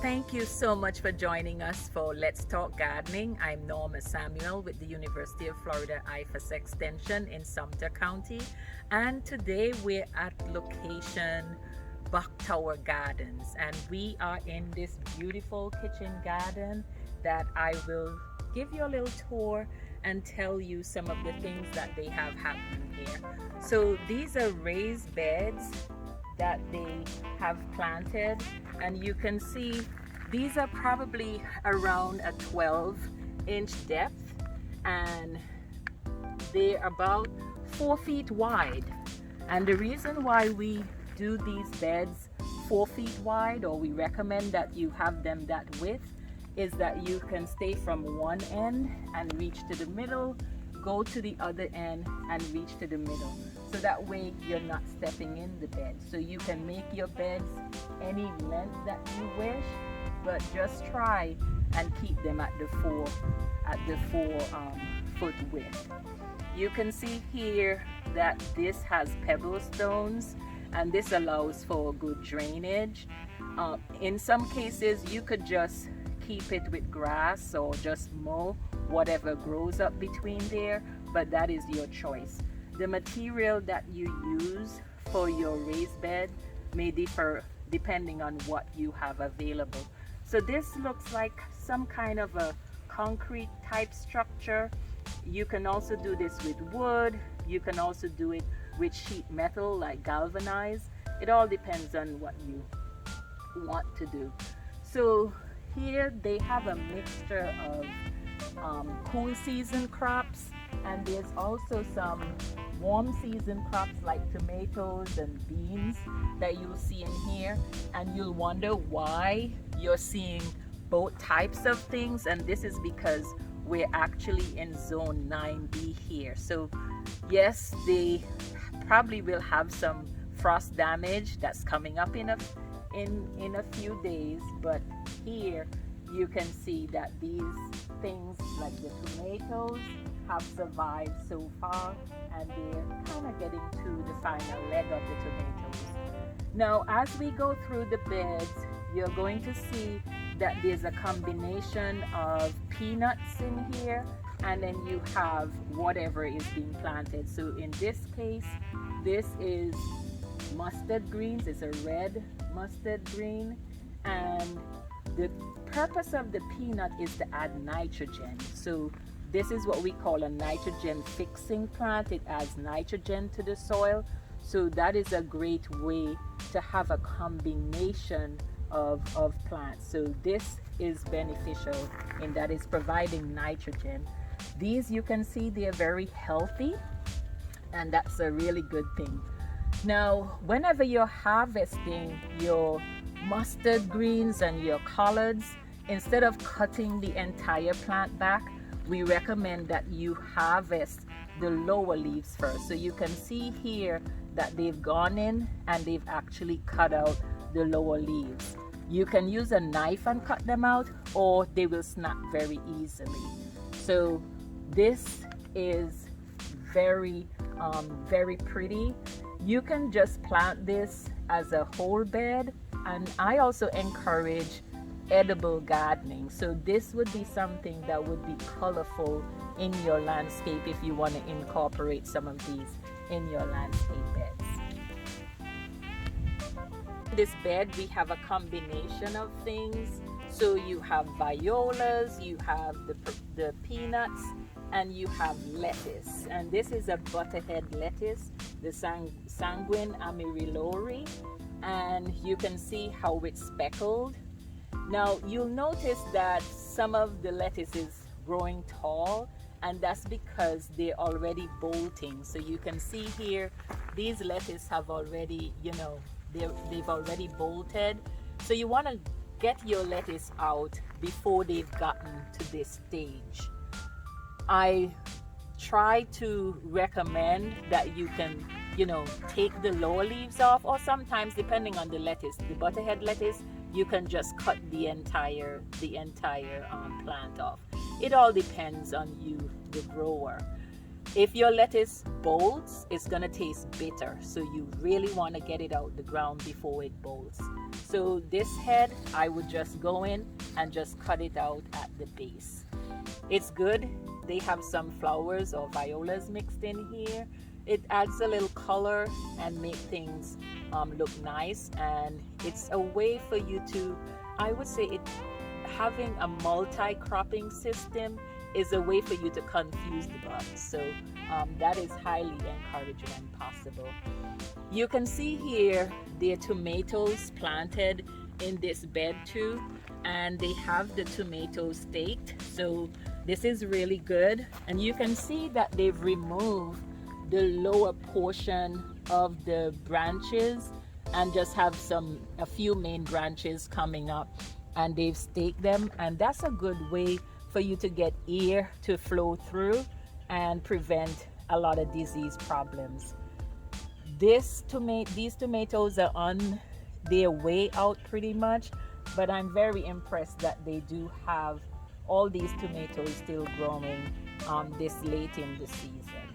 Thank you so much for joining us for Let's Talk Gardening. I'm Norma Samuel with the University of Florida IFAS Extension in Sumter County, and today we're at location Bok Tower Gardens, and we are in this beautiful kitchen garden that I will give you a little tour and tell you some of the things that they have happening here. So these are raised beds that they have planted, and you can see these are probably around a 12-inch depth, and they're about 4 feet wide. And the reason why we do these beds 4 feet wide, or we recommend that you have them that width, is that you can stay from one end and reach to the middle, go to the other end and reach to the middle. So that way you're not stepping in the bed. So you can make your beds any length that you wish, but just try and keep them at the 4 foot width. You can see here that this has pebble stones, and this allows for good drainage. In some cases you could just keep it with grass or just mow whatever grows up between there, but that is your choice. The material that you use for your raised bed may differ depending on what you have available. So this looks like some kind of a concrete type structure. You can also do this with wood. You can also do it with sheet metal, like galvanized. It all depends on what you want to do. So here they have a mixture of cool season crops, and there's also some warm season crops like tomatoes and beans that you'll see in here, and you'll wonder why you're seeing both types of things, and this is because we're actually in zone 9B here. So yes, they probably will have some frost damage that's coming up in a few days, but here you can see that these things like the tomatoes have survived so far, and they're kind of getting to the final leg of the tomatoes. Now as we go through the beds, you're going to see that there's a combination of peanuts in here, and then you have whatever is being planted. So in this case, this is mustard greens. It's a red mustard green, and the purpose of the peanut is to add nitrogen. So this is what we call a nitrogen fixing plant. It adds nitrogen to the soil. So that is a great way to have a combination of plants. So this is beneficial in that it's providing nitrogen. These, you can see, they're very healthy, and that's a really good thing. Now whenever you're harvesting your mustard greens and your collards, instead of cutting the entire plant back, we recommend that you harvest the lower leaves first. So you can see here that they've gone in and they've actually cut out the lower leaves. You can use a knife and cut them out, or they will snap very easily. So this is very pretty. You can just plant this as a whole bed, and I also encourage edible gardening. So this would be something that would be colorful in your landscape if you want to incorporate some of these in your landscape beds. This bed, we have a combination of things. So you have violas, you have the peanuts, and you have lettuce. And this is a butterhead lettuce, the Sanguine Amarylori, and you can see how it's speckled. Now you'll notice that some of the lettuce is growing tall, and that's because they're already bolting. So you can see here, these lettuce have already, they've already bolted. So you want to get your lettuce out before they've gotten to this stage. I try to recommend that you can, take the lower leaves off, or sometimes, depending on the lettuce, the butterhead lettuce, you can just cut the entire plant off. It all depends on you, the grower. If your lettuce bolts, it's gonna taste bitter. So you really wanna get it out the ground before it bolts. So this head, I would just go in and just cut it out at the base. It's good. They have some flowers or violas mixed in here. It adds a little color and make things look nice, and it's a way for you to, I would say, having a multi-cropping system is a way for you to confuse the bugs. So that is highly encouraging and possible. You can see here there are tomatoes planted in this bed too, and they have the tomatoes staked. So this is really good, and you can see that they've removed the lower portion of the branches and just have a few main branches coming up, and they've staked them, and that's a good way for you to get air to flow through and prevent a lot of disease problems. These tomatoes are on their way out pretty much, but I'm very impressed that they do have all these tomatoes still growing this late in the season.